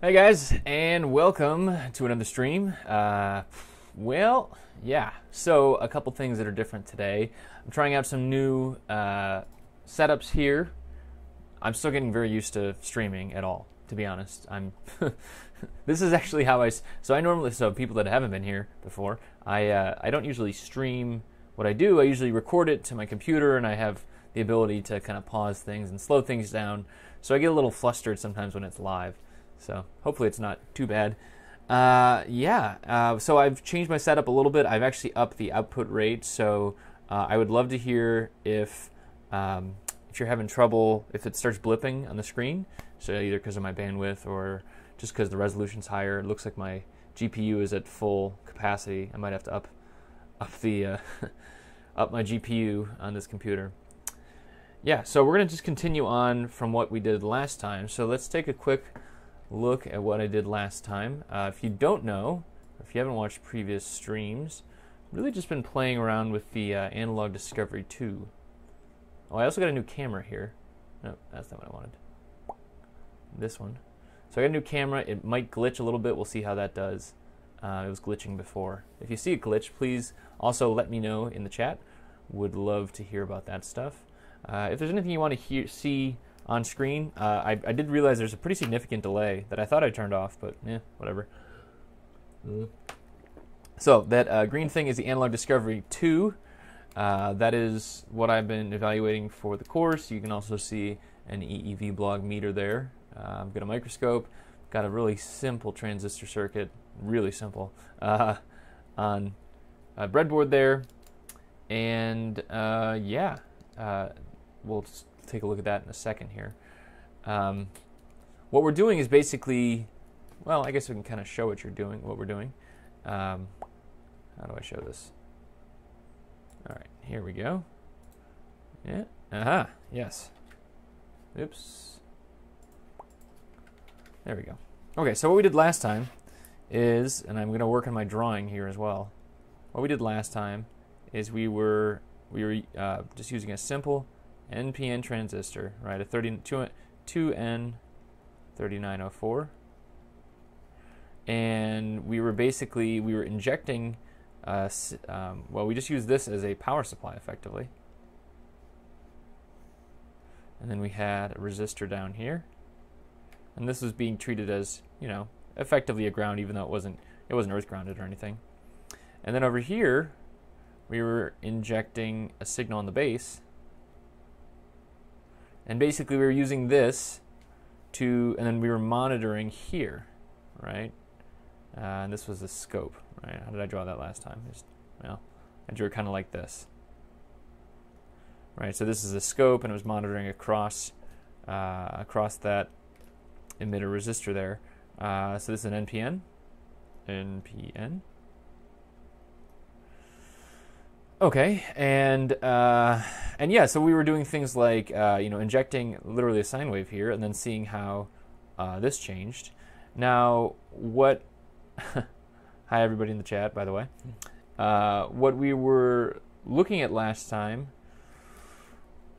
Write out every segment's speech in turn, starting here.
Hey guys, and welcome to another stream. So a couple things that are different today. I'm trying out some new setups here. I'm still getting very used to streaming at all, to be honest. This is actually how so people that haven't been here before, I don't usually stream what I do. I usually record it to my computer, and I have the ability to kind of pause things and slow things down. So I get a little flustered sometimes when it's live. So hopefully it's not too bad. So I've changed my setup a little bit. I've actually upped the output rate. So I would love to hear if you're having trouble, if it starts blipping on the screen. So either because of my bandwidth or just because the resolution's higher. It looks like my GPU is at full capacity. I might have to up the up my GPU on this computer. Yeah, so we're going to just continue on from what we did last time. So let's take a quick look at what I did last time. If you don't know, or if you haven't watched previous streams, I've really just been playing around with the Analog Discovery 2. Oh, I also got a new camera here. No, that's not what I wanted. This one. So I got a new camera. It might glitch a little bit. We'll see how that does. It was glitching before. If you see a glitch, please also let me know in the chat. Would love to hear about that stuff. If there's anything you want to see on screen, I did realize there's a pretty significant delay that I thought I turned off, but whatever. So that green thing is the Analog Discovery 2. That is what I've been evaluating for the course. You can also see an EEV blog meter there. I've got a microscope, got a really simple transistor circuit, really simple, on a breadboard there. And we'll just take a look at that in a second here. What we're doing is basically, well, I guess we can kind of show what we're doing. How do I show this? All right, here we go. Yeah, yes. Oops. There we go. Okay, so what we did last time is, and I'm going to work on my drawing here as well. What we did last time is we were just using a simple NPN transistor, right? A 2N3904, and we were injecting. We just used this as a power supply, effectively, and then we had a resistor down here, and this was being treated as, effectively a ground, even though it wasn't earth grounded or anything. And then over here, we were injecting a signal on the base. And basically, we were using this and then we were monitoring here, right? And this was the scope, right? How did I draw that last time? I drew it kind of like this, right? So this is the scope, and it was monitoring across that emitter resistor there. So this is an NPN. Okay, and so we were doing things like injecting literally a sine wave here, and then seeing how this changed. Now, hi everybody in the chat, by the way. What we were looking at last time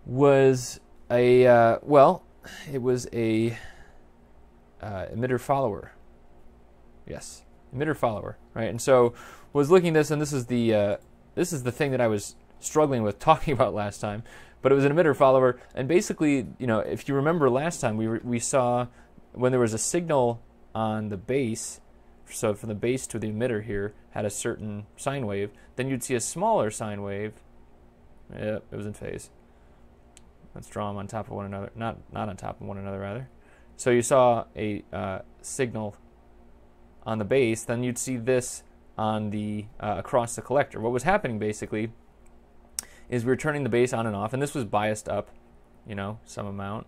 was it was a emitter follower. Yes, emitter follower, right? And so was looking at this, and this is the thing that I was struggling with talking about last time, but it was an emitter follower. And basically, if you remember last time, we saw when there was a signal on the base, so from the base to the emitter here had a certain sine wave, then you'd see a smaller sine wave. Yep, it was in phase. Let's draw them on top of one another, not on top of one another, rather. So you saw a signal on the base, then you'd see this on the across the collector. What was happening basically is we were turning the base on and off, and this was biased up, some amount.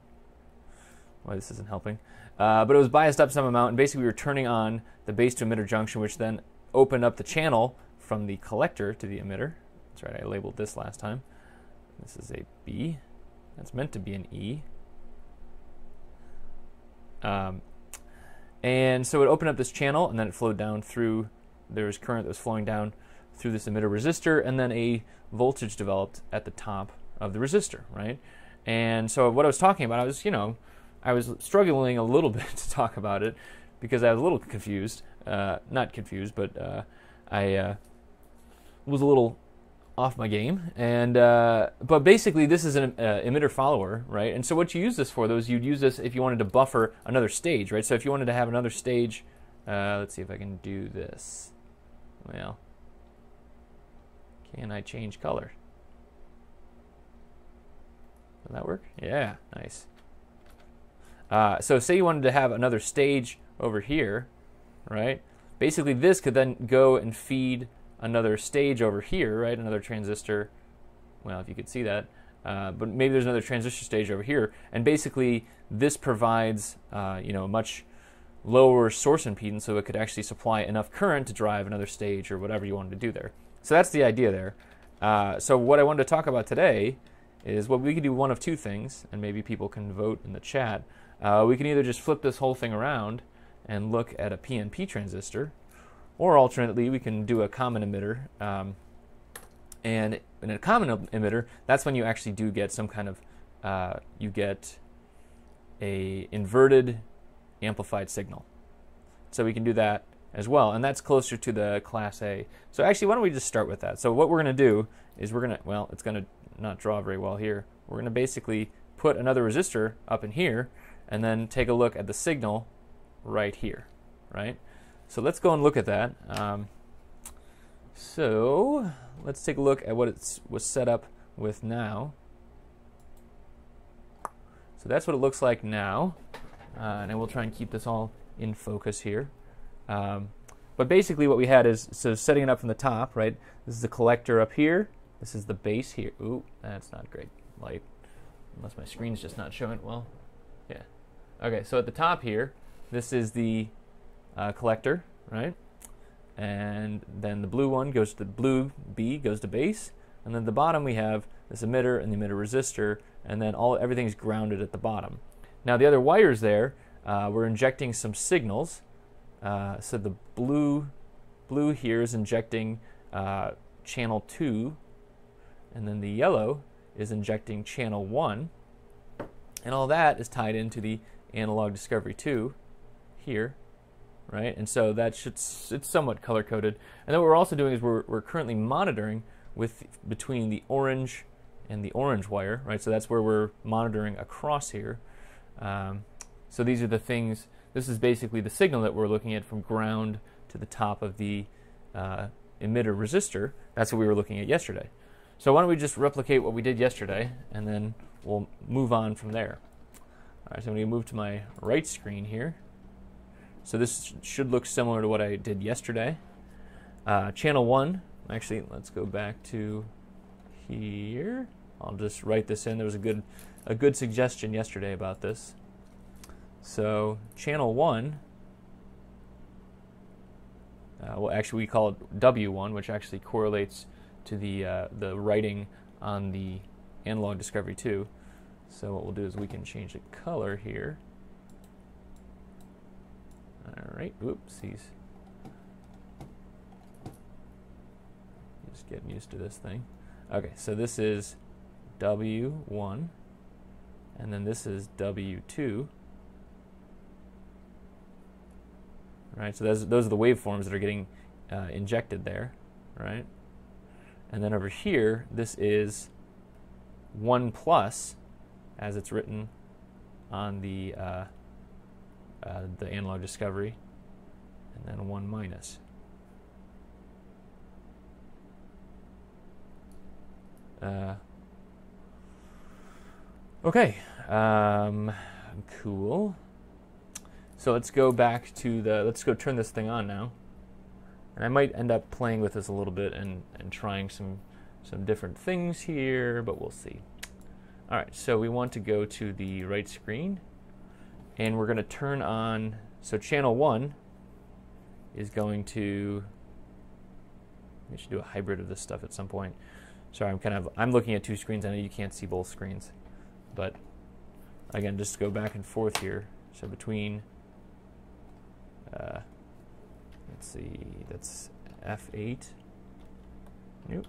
Well, this isn't helping, but it was biased up some amount, and basically we were turning on the base to emitter junction, which then opened up the channel from the collector to the emitter. That's right, I labeled this last time. This is a B. That's meant to be an E. And so it opened up this channel, and then it flowed down through. There was current that was flowing down through this emitter resistor, and then a voltage developed at the top of the resistor, right? And so what I was talking about, I was struggling a little bit to talk about it because I was a little confused. Not confused, but I was a little off my game. And but basically, this is an emitter follower, right? And so what you use this for, though, is you'd use this if you wanted to buffer another stage, right? So if you wanted to have another stage, let's see if I can do this. Well, can I change color? Will that work? Yeah, nice. So say you wanted to have another stage over here, right? Basically, this could then go and feed another stage over here, right? Another transistor. Well, if you could see that. But maybe there's another transistor stage over here. And basically, this provides a much lower source impedance, so it could actually supply enough current to drive another stage or whatever you wanted to do there. So that's the idea there. So what I wanted to talk about today is, well, we could do one of two things, and maybe people can vote in the chat. We can either just flip this whole thing around and look at a PNP transistor, or alternately, we can do a common emitter. And in a common emitter, that's when you actually do get some kind of, you get a inverted amplified signal. So we can do that as well, and that's closer to the Class A. So actually, why don't we just start with that? So what we're going to do is well, it's going to not draw very well here. We're going to basically put another resistor up in here, and then take a look at the signal right here, right? So let's go and look at that. So let's take a look at what it was set up with now. So that's what it looks like now, and I will try and keep this all in focus here. But basically what we had is, so setting it up from the top, right? This is the collector up here. This is the base here. Ooh, that's not great light, unless my screen's just not showing well. Yeah. Okay, so at the top here, this is the collector, right? And then the blue one goes to the blue B goes to base, and then at the bottom we have this emitter and the emitter resistor, and then everything's grounded at the bottom. Now the other wires there, we're injecting some signals. So the blue here is injecting channel 2, and then the yellow is injecting channel 1, and all that is tied into the analog discovery 2 here, right? And so it's somewhat color coded. And then what we're also doing is we're currently monitoring between the orange and the orange wire, right? So that's where we're monitoring across here. So these are the things. This is basically the signal that we're looking at from ground to the top of the emitter resistor. That's what we were looking at yesterday. So why don't we just replicate what we did yesterday, and then we'll move on from there. All right, so I'm going to move to my right screen here. So this should look similar to what I did yesterday. Channel 1, actually, let's go back to here. I'll just write this in. There was a good suggestion yesterday about this. So channel 1, well, actually we call it W1, which actually correlates to the writing on the analog discovery 2. So what we'll do is we can change the color here. All right, oopsies. Just getting used to this thing. Okay, so this is W1, and then this is W2. Right, so those are the waveforms that are getting injected there, right? And then over here, this is 1 plus, as it's written on the analog discovery, and then 1 minus. Okay, cool. So let's go back to let's go turn this thing on now. And I might end up playing with this a little bit and trying some different things here, but we'll see. All right, so we want to go to the right screen, and we're going to turn on, so channel 1 is going to, we should do a hybrid of this stuff at some point. Sorry, I'm looking at 2 screens. I know you can't see both screens, but again, just go back and forth here. So between, let's see, that's F8. Nope.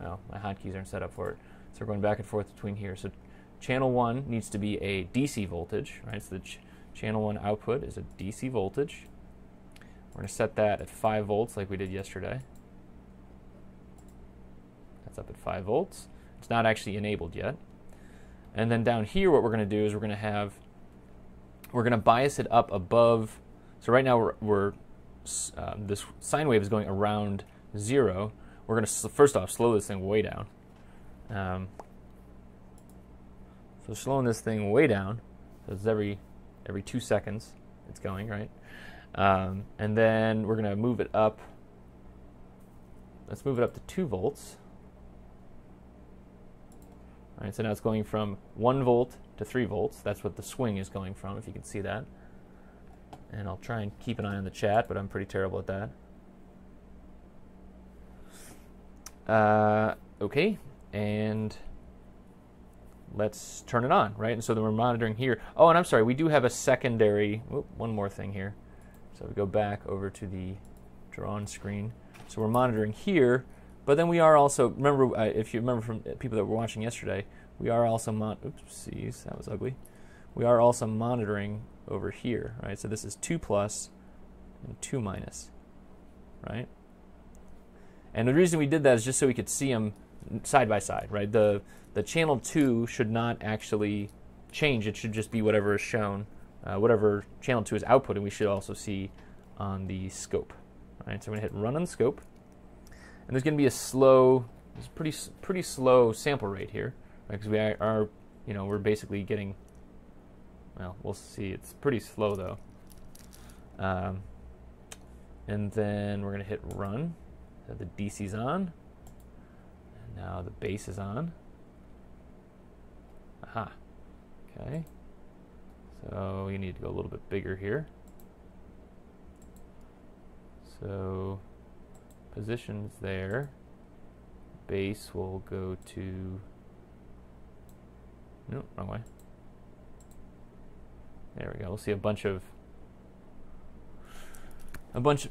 Oh, my hotkeys aren't set up for it. So we're going back and forth between here. So channel 1 needs to be a DC voltage, right? So the Channel 1 output is a DC voltage. We're going to set that at 5 volts like we did yesterday. That's up at 5 volts. It's not actually enabled yet. And then down here what we're going to do is we're going to bias it up above. So right now this sine wave is going around 0. We're going to first off slow this thing way down. So slowing this thing way down, so it's every 2 seconds it's going, right? And then we're going to move it up. Let's move it up to 2 volts. All right, so now it's going from 1 volt to 3 volts. That's what the swing is going from, if you can see that. And I'll try and keep an eye on the chat, but I'm pretty terrible at that. Okay, and let's turn it on, right? And so then we're monitoring here. Oh, and I'm sorry, we do have a secondary, one more thing here. So we go back over to the drawn screen. So we're monitoring here, but then we are also, remember, if you remember from people that were watching yesterday, we are also, oopsies, that was ugly. We are also monitoring over here, right? So this is 2 plus and 2 minus, right? And the reason we did that is just so we could see them side by side, right? The channel 2 should not actually change. It should just be whatever is shown, whatever channel 2 is outputting, we should also see on the scope, right? So I'm going to hit run on the scope. And there's going to be a slow, pretty slow sample rate here, right? Because we are, we're basically getting, well, we'll see. It's pretty slow though. And then we're going to hit run. So the DC's on. And now the base is on. Aha. Okay. So you need to go a little bit bigger here. So positions there. Base will go to, no, wrong way. There we go. We'll see a bunch of,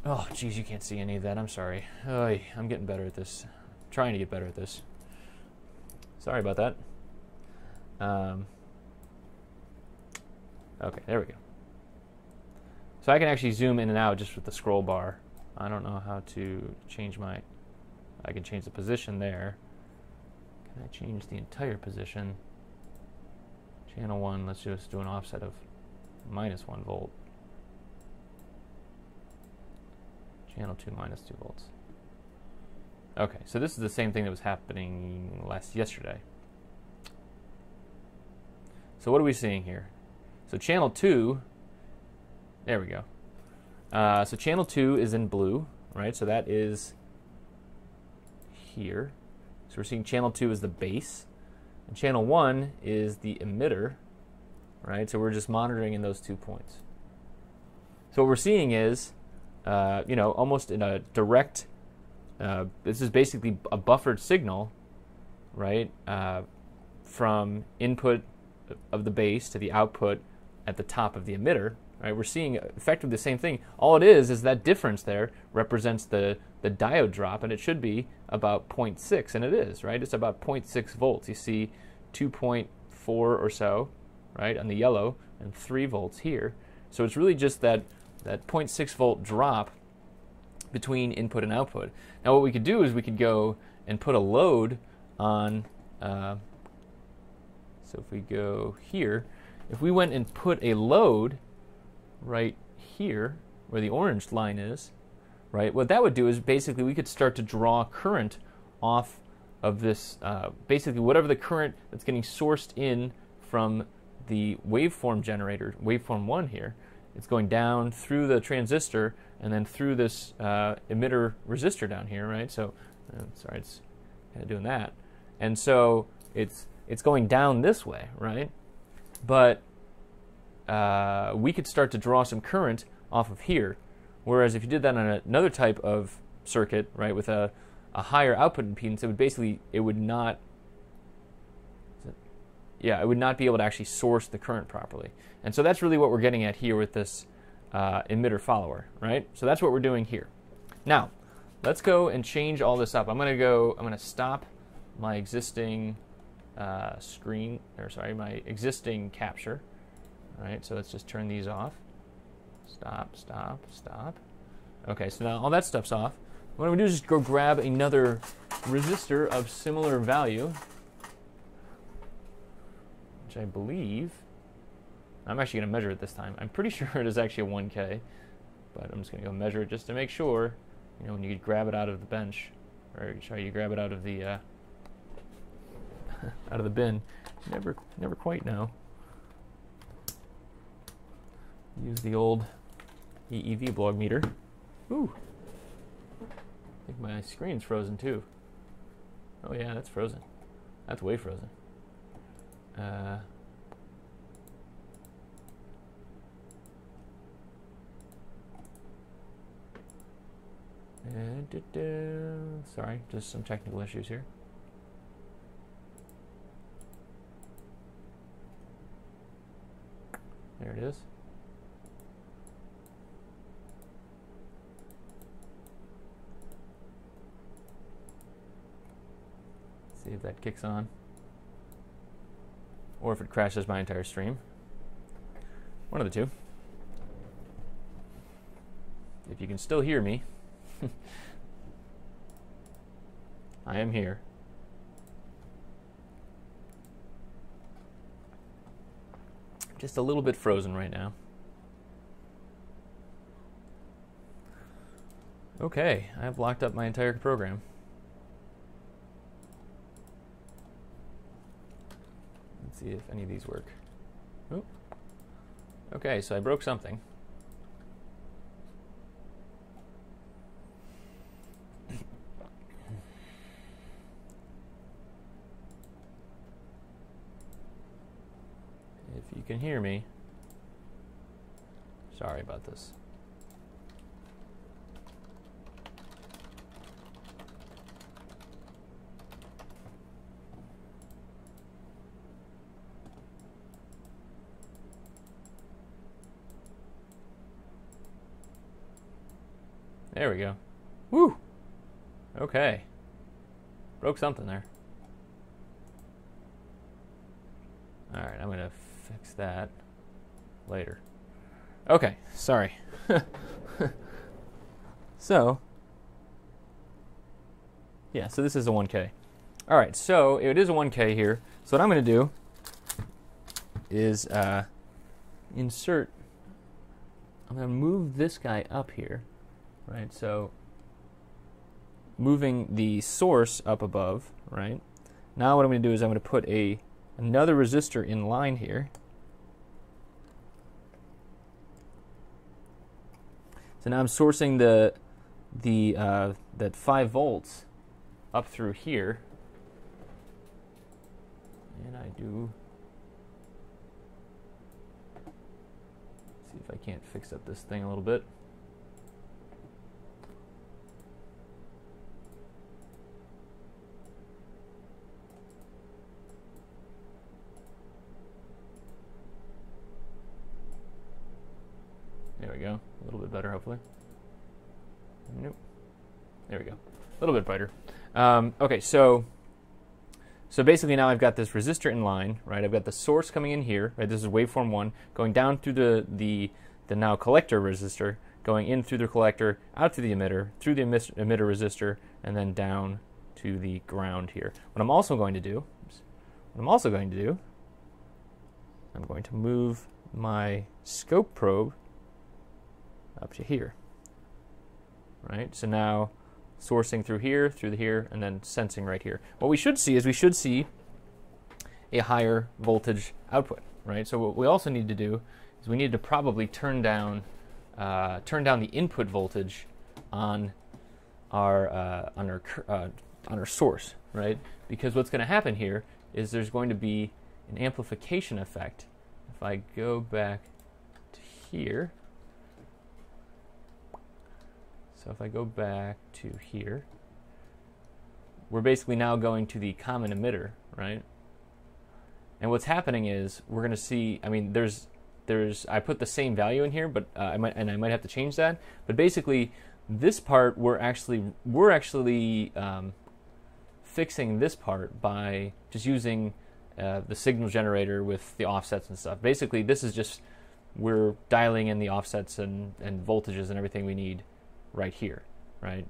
oh geez, you can't see any of that. I'm sorry. I'm getting better at this. Trying to get better at this. Sorry about that. Okay, there we go. So I can actually zoom in and out just with the scroll bar. I don't know how to change I can change the position there. Can I change the entire position? Channel 1, let's just do an offset of -1 volt. Channel 2 -2 volts. Okay, so this is the same thing that was happening yesterday. So what are we seeing here? So channel 2, there we go. So channel 2 is in blue, right? So that is here. So we're seeing channel 2 is the base, and channel 1 is the emitter, right? So we're just monitoring in those 2 points. So what we're seeing is, almost in a direct, this is basically a buffered signal, right? From input of the base to the output at the top of the emitter, right? We're seeing effectively the same thing. All it is that difference there represents the diode drop, and it should be about 0.6, and it is, right? It's about 0.6 volts. You see 2.4 or so, right, on the yellow, and 3 volts here. So it's really just that 0.6 volt drop between input and output. Now what we could do is we could go and put a load on, so if we go here, if we went and put a load right here, where the orange line is, right, what that would do is basically we could start to draw current off of this, basically whatever the current that's getting sourced in from the waveform generator, waveform 1 here, it's going down through the transistor and then through this emitter resistor down here, right? So, sorry, it's kind of doing that. And so it's going down this way, right? But we could start to draw some current off of here. Whereas if you did that on another type of circuit, right, with a higher output impedance, it would not be able to actually source the current properly. And so that's really what we're getting at here with this emitter follower, right? So that's what we're doing here. Now, let's go and change all this up. I'm going to stop my existing my existing capture. All right, so let's just turn these off. Stop, stop, stop. Okay, so now all that stuff's off. What I'm going to do is just go grab another resistor of similar value, which I believe, I'm actually going to measure it this time. I'm pretty sure it is actually a 1K, but I'm just going to go measure it just to make sure. You know, when you grab it out of the bench, or you grab it out of the out of the bin, you never quite know. Use the old EEV blog meter. Ooh. I think my screen's frozen too. Oh yeah, that's frozen. That's way frozen. Sorry, just some technical issues here. There it is. See if that kicks on, or if it crashes my entire stream. One of the two. If you can still hear me, I am here. Just a little bit frozen right now. Okay, I have locked up my entire program. Let's see if any of these work. Oop. Okay, so I broke something. If you can hear me, sorry about this. There we go. Woo! Okay. Broke something there. Alright, I'm going to fix that later. Okay, sorry. So, yeah, so this is a 1K. Alright, so it is a 1K here. So what I'm going to do is insert, I'm going to move this guy up here. Right, so moving the source up above, right? Now what I'm going to do is I'm going to put another resistor in line here. So now I'm sourcing that 5 volts up through here, and I do. See if I can't fix up this thing a little bit. There we go. A little bit better, hopefully. Nope. There we go. A little bit brighter. Okay, so basically now I've got this resistor in line, right? I've got the source coming in here, right? This is waveform 1, going down through the now collector resistor, going in through the collector, out to the emitter, through the emitter resistor, and then down to the ground here. What I'm also going to do, I'm going to move my scope probe up to here, right? So now sourcing through here, and then sensing right here. What we should see is a higher voltage output, right? So what we also need to do is we need to probably turn down the input voltage on our source, right? Because what's going to happen here is there's going to be an amplification effect. If I go back to here. So if I go back to here, we're basically now going to the common emitter, right? And what's happening is we're going to see, I mean, I put the same value in here, but I might have to change that. But basically, this part we're actually fixing this part by just using the signal generator with the offsets and stuff. Basically, this is just, we're dialing in the offsets and voltages and everything we need right here, right?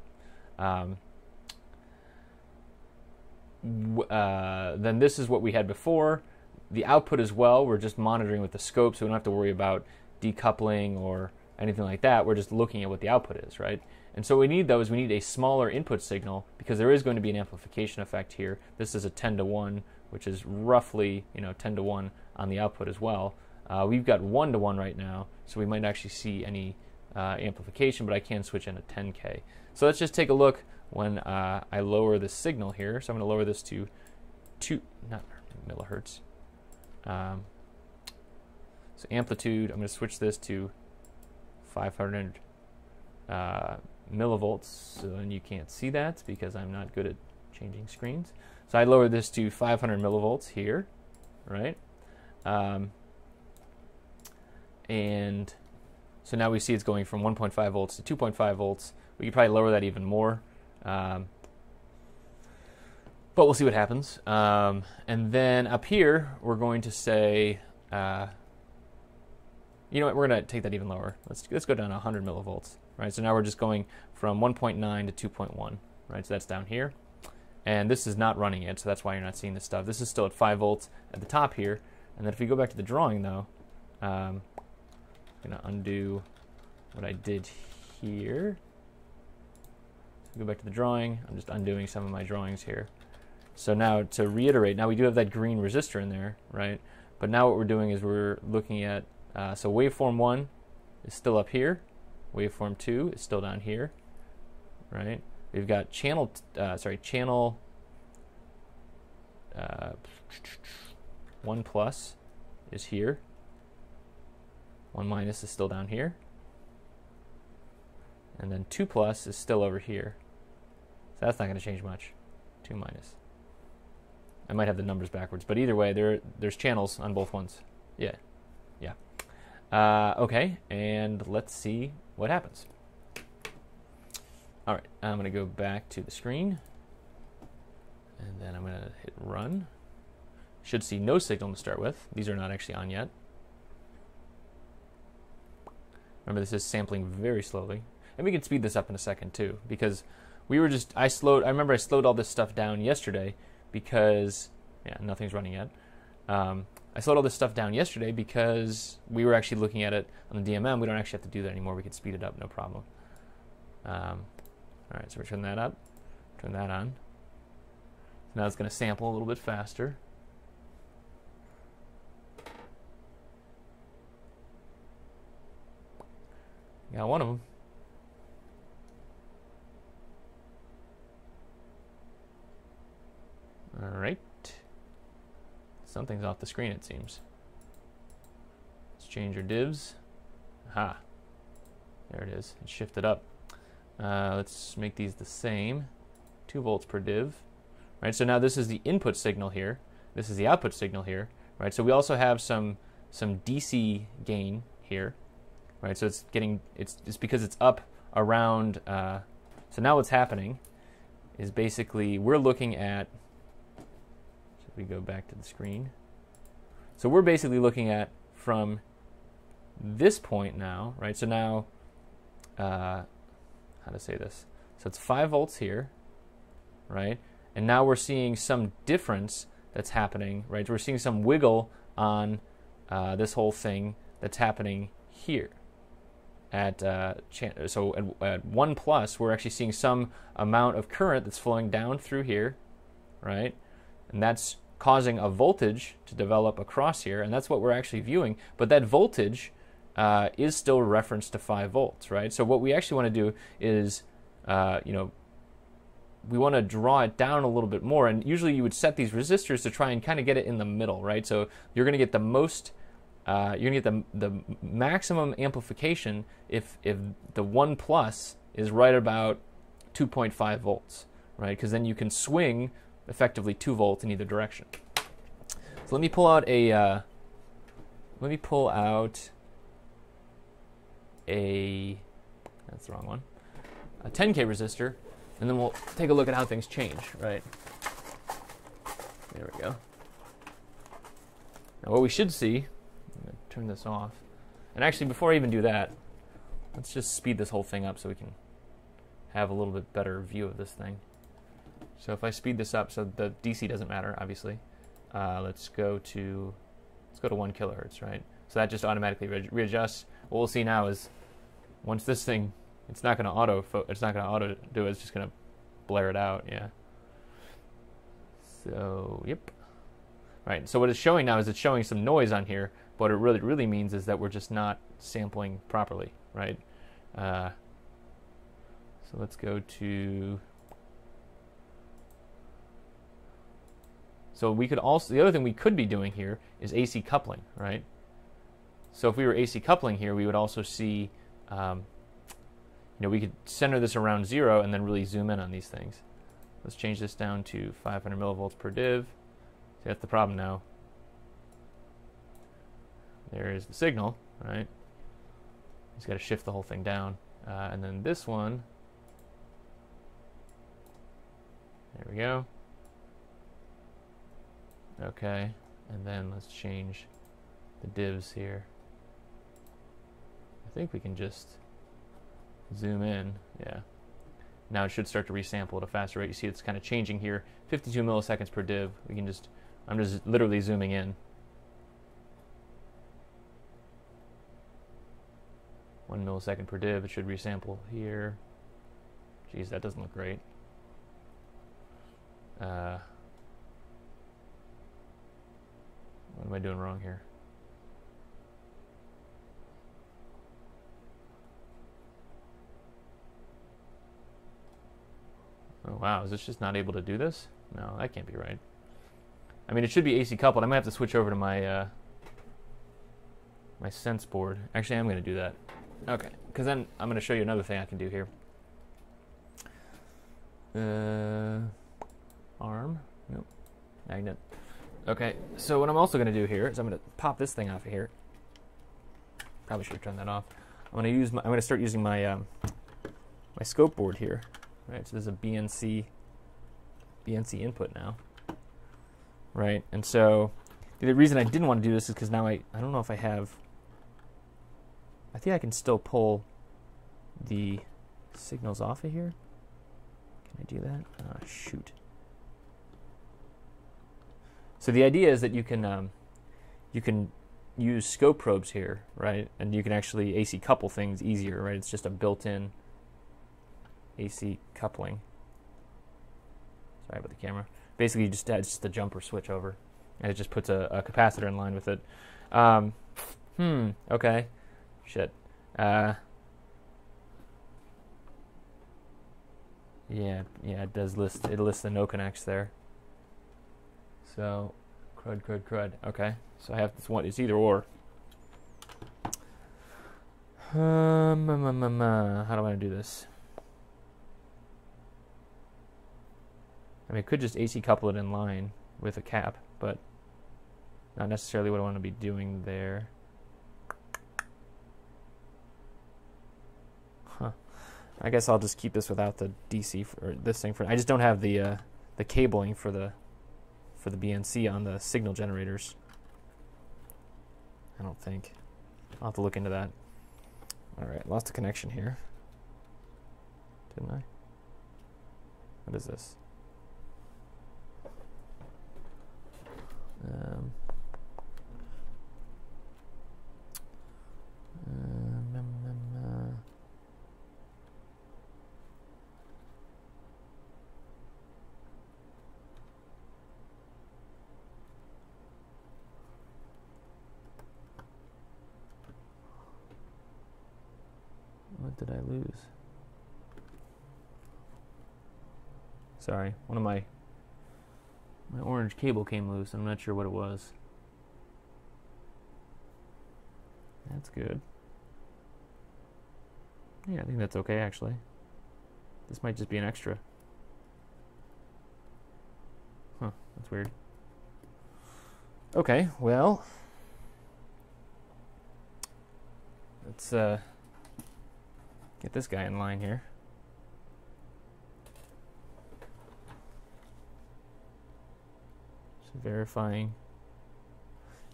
Then this is what we had before. The output as well, we're just monitoring with the scope, so we don't have to worry about decoupling or anything like that. We're just looking at what the output is, right? And so what we need, though, is we need a smaller input signal, because there is going to be an amplification effect here. This is a 10 to 1, which is roughly 10 to 1 on the output as well. We've got 1 to 1 right now, so we might actually see any amplification, but I can switch in a 10K. So let's just take a look when I lower the signal here. So I'm going to lower this to 2, not millihertz. So amplitude, I'm going to switch this to 500 millivolts, so then you can't see that because I'm not good at changing screens. So I lower this to 500 millivolts here, right? And so now we see it's going from 1.5 volts to 2.5 volts. We could probably lower that even more. But we'll see what happens. And then up here, we're going to say, you know what, we're going to take that even lower. Let's go down to 100 millivolts, right? So now we're just going from 1.9 to 2.1, right? So that's down here. And this is not running yet, so that's why you're not seeing this stuff. This is still at 5 volts at the top here. And then if we go back to the drawing, though, I'm going to undo what I did here. So go back to the drawing. I'm just undoing some of my drawings here. So now to reiterate, now we do have that green resistor in there, right? But now what we're doing is we're looking at, so waveform 1 is still up here. Waveform 2 is still down here, right? We've got channel 1 plus is here. 1 minus is still down here. And then 2 plus is still over here. So that's not going to change much. 2 minus. I might have the numbers backwards, but either way, there's channels on both ones. Yeah. Okay, and let's see what happens. All right, I'm going to go back to the screen, and then I'm going to hit run. Should see no signal to start with. These are not actually on yet. Remember, this is sampling very slowly. And we can speed this up in a second too, because we were just, I remember I slowed all this stuff down yesterday because, yeah, nothing's running yet. I slowed all this stuff down yesterday because we were actually looking at it on the DMM. We don't actually have to do that anymore. We can speed it up, no problem. All right, so we turn that up, turn that on. So now it's going to sample a little bit faster. Got one of them. All right. Something's off the screen, it seems. Let's change our divs. Aha. There it is. It's shifted up. Let's make these the same. 2 volts per div. Right, so now this is the input signal here. This is the output signal here. Right, so we also have some DC gain here. Right, so it's because it's up around. So now what's happening is basically we're looking at. So if we go back to the screen. So we're basically looking at from this point now, right? So now, how to say this? So it's 5 volts here, right? And now we're seeing some difference that's happening, right? We're seeing some wiggle on this whole thing that's happening here. At 1 plus, we're actually seeing some amount of current that's flowing down through here, right? And that's causing a voltage to develop across here, and that's what we're actually viewing. But that voltage is still referenced to 5 volts, right? So what we actually want to do is, we want to draw it down a little bit more. And usually you would set these resistors to try and kind of get it in the middle, right? So you're going to get the most. You're going to get the maximum amplification if the 1 plus is right about 2.5 volts, right? Because then you can swing effectively 2 volts in either direction. So let me pull out a that's the wrong one, a 10K resistor, and then we'll take a look at how things change, right? There we go. Now what we should see, I'm going to turn this off. And actually, before I even do that, let's just speed this whole thing up so we can have a little bit better view of this thing. So if I speed this up, so the DC doesn't matter, obviously. Let's go to 1 kilohertz, right? So that just automatically readjusts. What we'll see now is once this thing, it's not going to auto do it. It's just going to blare it out. Yeah. So yep. Right. So what it's showing now is it's showing some noise on here. But what it really means is that we're just not sampling properly, right? So let's go to. So we could also, the other thing we could be doing here is AC coupling, right? So if we were AC coupling here, we would also see, we could center this around 0 and then really zoom in on these things. Let's change this down to 500 millivolts per div. See, that's the problem now. There is the signal, right? Just got to shift the whole thing down. And then this one, there we go. Okay, and then let's change the divs here. I think we can just zoom in, yeah. Now it should start to resample at a faster rate. You see it's kind of changing here, 52 milliseconds per div. We can just, I'm just literally zooming in. 1 millisecond per div, it should resample here. Geez, that doesn't look great. What am I doing wrong here? Oh wow, is this just not able to do this? No, that can't be right. I mean, it should be AC coupled. I might have to switch over to my my sense board. Actually, I'm going to do that. Okay, because then I'm going to show you another thing I can do here. Arm. Nope. Magnet. Okay, so what I'm also going to do here is I'm going to pop this thing off of here. Probably should have turned that off. I'm going to start using my my scope board here. Right, so there's a BNC input now. Right, and so the reason I didn't want to do this is because now I don't know if I have. I think I can still pull the signals off of here. Can I do that? Oh, shoot. So the idea is that you can use scope probes here, right? And you can actually AC couple things easier, right? It's just a built-in AC coupling. Sorry about the camera. Basically, it's just a jumper switch over, and it just puts a capacitor in line with it. Okay. Shit. Yeah, it does list. It lists the no connects there. So, crud. Okay, so I have this one. It's either or. How do I want to do this? I mean, I could just AC couple it in line with a cap, but not necessarily what I want to be doing there. Huh. I guess I'll just keep this without the DC or this thing for. I just don't have the cabling for the BNC on the signal generators. I don't think. I'll have to look into that. All right, lost a connection here. Didn't I? What is this? What did I lose? Sorry, one of my orange cable came loose. I'm not sure what it was. That's good. Yeah, I think that's okay, actually. This might just be an extra. Huh, that's weird. Okay, well, let's get this guy in line here. Just verifying.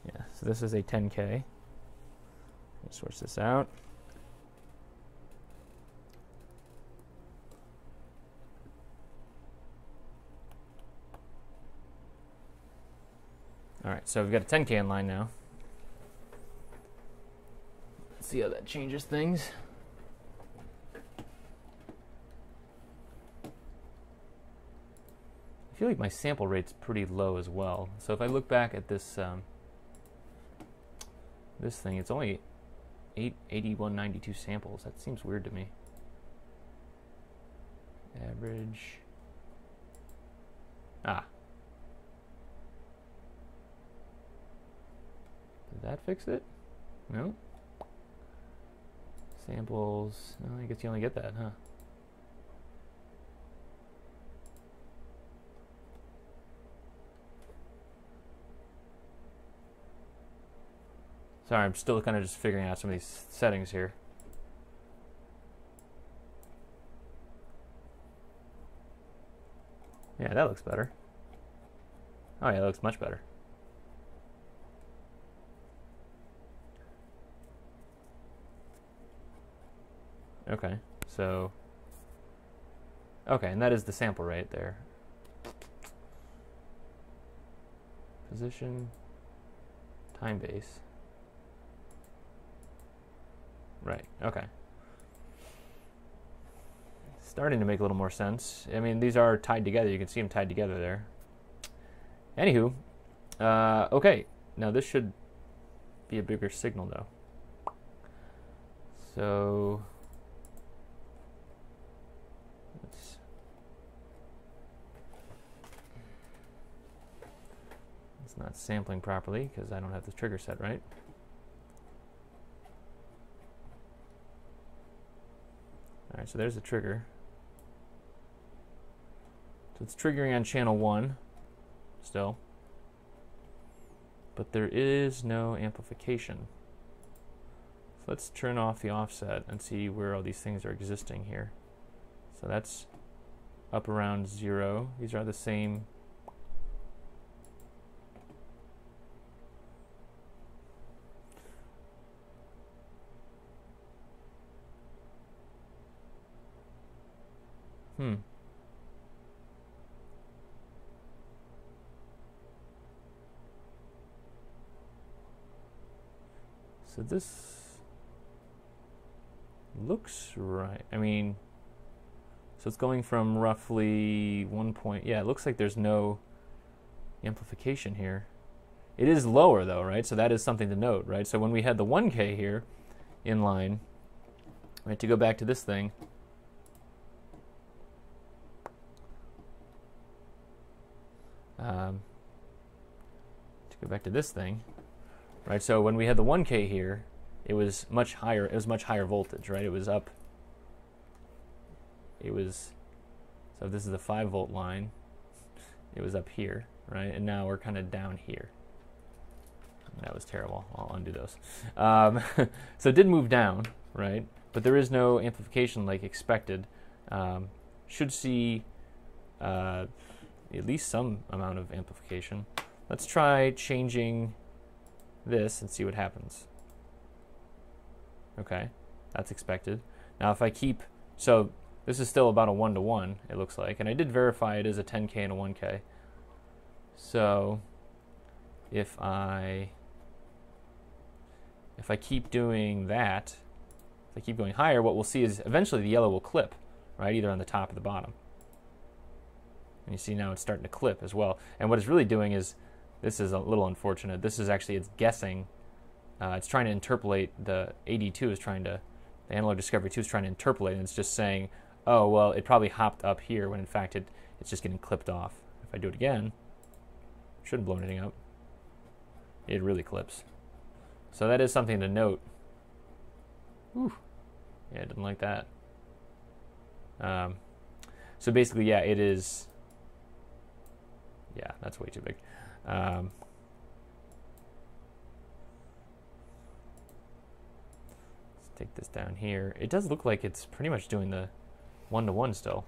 Yeah, so this is a 10K. Source this out. All right, so we've got a 10K in line now. Let's see how that changes things. I feel like my sample rate's pretty low as well. So if I look back at this this thing, it's only 8192 samples. That seems weird to me. Average. Ah. Did that fix it? No. Samples. No, I guess you only get that, huh? Sorry, I'm still kind of just figuring out some of these settings here. Yeah, that looks better. Oh yeah, that looks much better. Okay, so... Okay, and that is the sample rate there. Position, time base. Right, okay. Starting to make a little more sense. I mean, these are tied together. You can see them tied together there. Anywho, okay. Now this should be a bigger signal, though. So... It's not sampling properly because I don't have the trigger set right. Alright, so there's the trigger. So it's triggering on channel 1 still. But there is no amplification. So let's turn off the offset and see where all these things are existing here. So that's up around 0. These are the same. So this looks right. I mean, so it's going from roughly 1 point. Yeah, it looks like there's no amplification here. It is lower though, right? So that is something to note, right? So when we had the 1K here in line, right, to go back to this thing, right? So when we had the 1K here, it was much higher. It was much higher voltage, right? It was up. It was, so this is the 5-volt line. It was up here, right? And now we're kind of down here. That was terrible. I'll undo those. So it did move down, right? But there is no amplification like expected. Should see at least some amount of amplification. Let's try changing this and see what happens. Okay, that's expected. Now if I keep, so this is still about a 1-to-1, it looks like, and I did verify it is a 10K and a 1K. So if I keep doing that, if I keep going higher, what we'll see is eventually the yellow will clip, right, either on the top or the bottom. And you see now it's starting to clip as well. And what it's really doing is, this is a little unfortunate. This is actually, it's guessing. It's trying to interpolate, the AD2 is trying to, the analog discovery 2 is trying to interpolate, and it's just saying, oh, well, it probably hopped up here, when in fact it's just getting clipped off. If I do it again, shouldn't blow anything up. It really clips. So that is something to note. Whew. Yeah, I didn't like that. So basically, yeah, it is, yeah, that's way too big. Let's take this down here. It does look like it's pretty much doing the 1-to-1 still.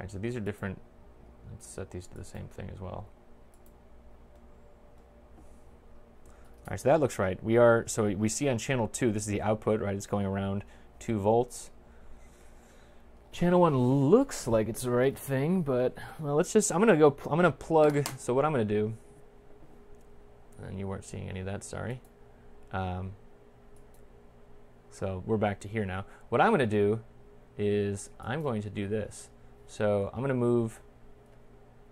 right, so these are different. Let's set these to the same thing as well. All right, so that looks right. So we see on channel 2, this is the output, right? It's going around 2 volts. Channel 1 looks like it's the right thing, but well, I'm gonna plug. So what I'm gonna do, and you weren't seeing any of that, sorry. So we're back to here now. What I'm gonna do is I'm going to do this. So I'm gonna move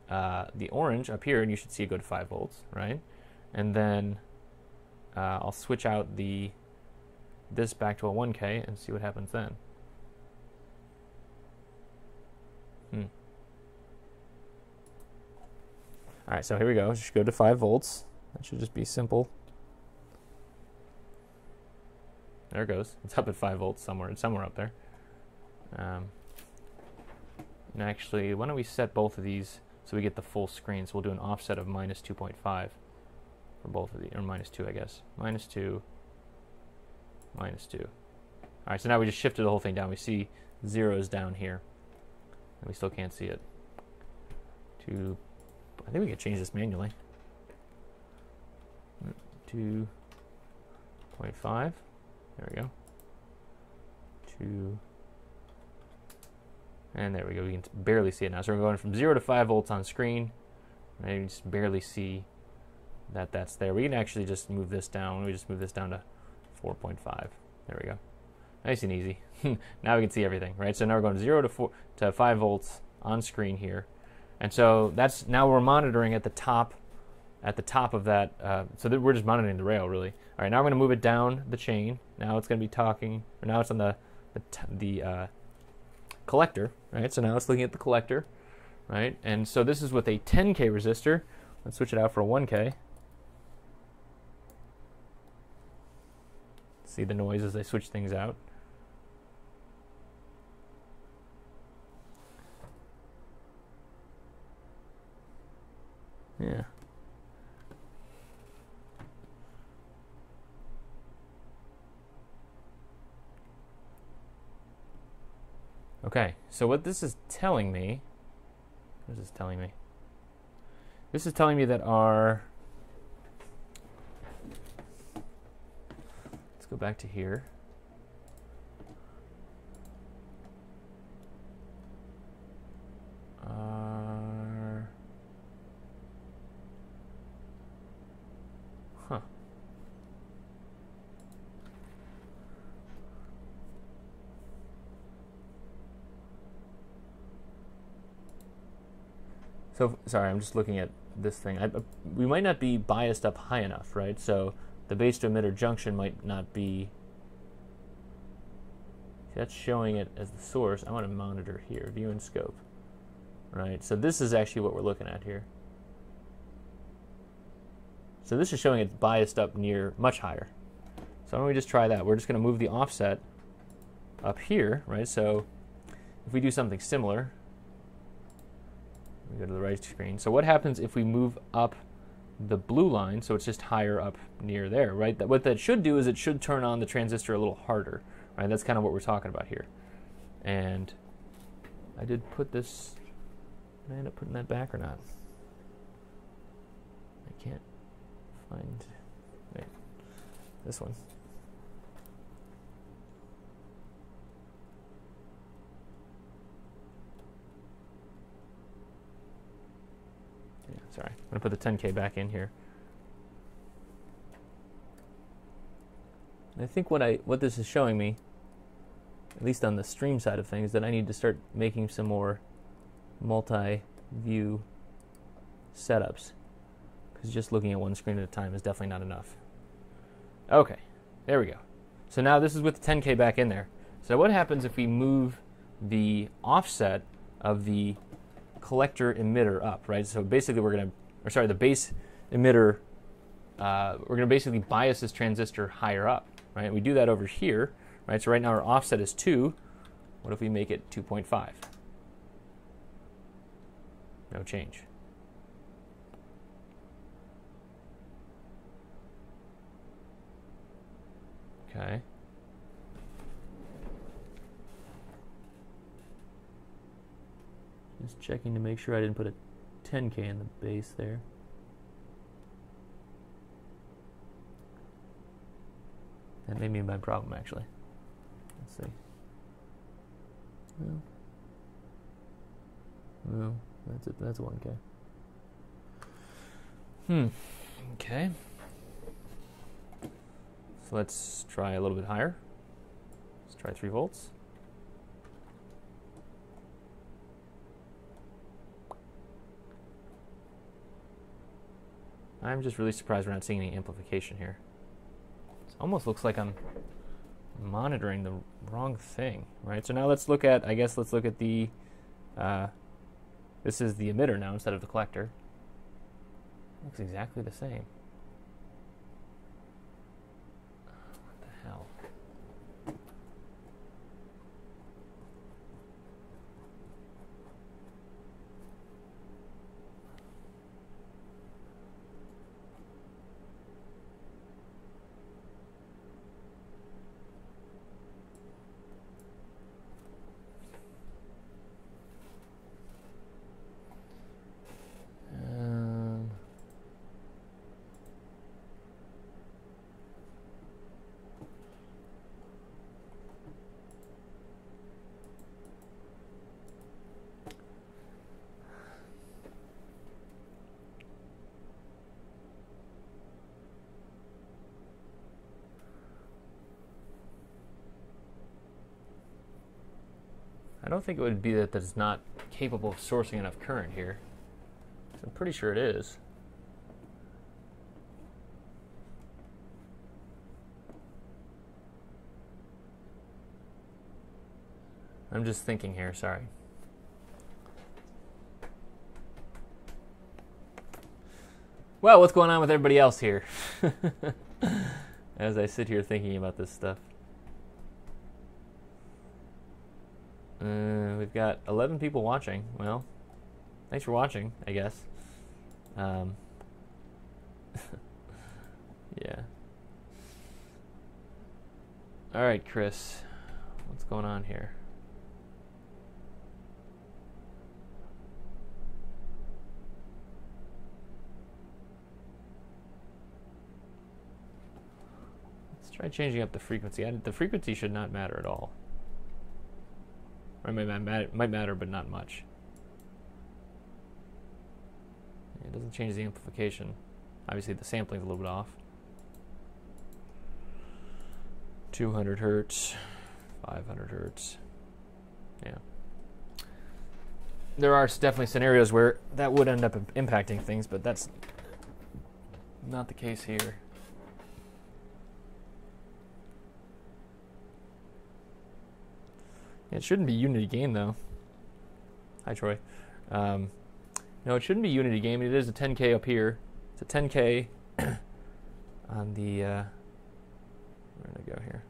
the orange up here, and you should see it go to 5 volts, right? And then I'll switch out this back to a 1K and see what happens then. All right, so here we go. It should go to 5 volts. That should just be simple. There it goes. It's up at 5 volts somewhere. It's somewhere up there. And actually, why don't we set both of these so we get the full screen? So we'll do an offset of minus 2.5 for both of these, or minus 2, I guess. Minus 2, minus 2. All right, so now we just shifted the whole thing down. We see zeros down here, and we still can't see it. I think we can change this manually. 2.5. There we go. 2. And there we go. We can barely see it now. So we're going from 0 to 5 volts on screen. Right? You just barely see that that's there. We can actually just move this down. We just move this down to 4.5. There we go. Nice and easy. Now we can see everything, right? So now we're going 0 to 5 volts on screen here. And so now we're monitoring at the top of that. So that we're just monitoring the rail, really. All right, now we're going to move it down the chain. Now it's going to be talking. Or now it's on the collector, right? So now it's looking at the collector, right? And so this is with a 10K resistor. Let's switch it out for a 1K. See the noise as I switch things out. Yeah. Okay, so what this is telling me, what is this telling me? This is telling me that let's go back to here. So, sorry, I'm just looking at this thing. We might not be biased up high enough, right? So the base to emitter junction might not be... See, that's showing it as the source. I want to monitor here, view and scope. Right, so this is actually what we're looking at here. So this is showing it biased up near much higher. So why don't we just try that? We're just going to move the offset up here, right? So if we do something similar... We go to the right screen. So what happens if we move up the blue line so it's just higher up near there, right? What that should do is it should turn on the transistor a little harder, right? That's kind of what we're talking about here. And I did put this, did I end up putting that back or not? I can't find, wait, this one. Sorry, I'm going to put the 10K back in here. And I think what this is showing me, at least on the stream side of things, that I need to start making some more multi-view setups. Because just looking at one screen at a time is definitely not enough. Okay, there we go. So now this is with the 10K back in there. So what happens if we move the offset of the collector emitter up, right? So basically the base emitter, we're going to basically bias this transistor higher up, right? We do that over here, right? So right now our offset is 2. What if we make it 2.5? No change. Okay. Just checking to make sure I didn't put a 10K in the base there. That may be my problem, actually. Let's see. No, that's it. That's 1K. Okay. So let's try a little bit higher. Let's try 3 volts. I'm just really surprised we're not seeing any amplification here. It almost looks like I'm monitoring the wrong thing, right? So now let's look at, I guess let's look at the, this is the emitter now instead of the collector. It looks exactly the same. What the hell? I don't think it would be that it's not capable of sourcing enough current here. I'm pretty sure it is. I'm just thinking here, sorry. Well, what's going on with everybody else here? As I sit here thinking about this stuff. We've got 11 people watching. Well, thanks for watching, I guess. Yeah. All right, Chris. What's going on here? Let's try changing up the frequency. The frequency should not matter at all. Or it might matter, but not much. It doesn't change the amplification. Obviously, the sampling's a little bit off. 200 hertz, 500 hertz. Yeah. There are definitely scenarios where that would end up impacting things, but that's not the case here. It shouldn't be unity gain, though. Hi, Troy. No, it shouldn't be unity gain. It is a 10K up here. It's a 10K on the... where did I go here?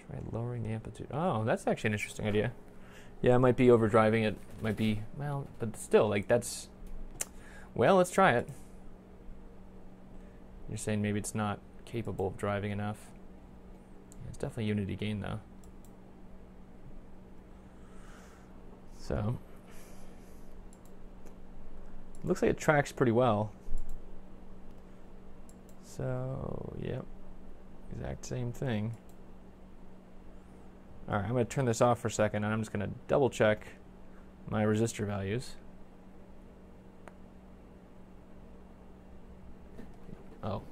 Try lowering the amplitude. Oh, that's actually an interesting idea. Yeah, it might be overdriving it. Might be... Well, but still, like, that's... Well, let's try it. You're saying maybe it's not capable of driving enough. Yeah, it's definitely unity gain, though. So looks like it tracks pretty well. So yep, exact same thing. All right, I'm going to turn this off for a second, and I'm just going to double check my resistor values. Oh.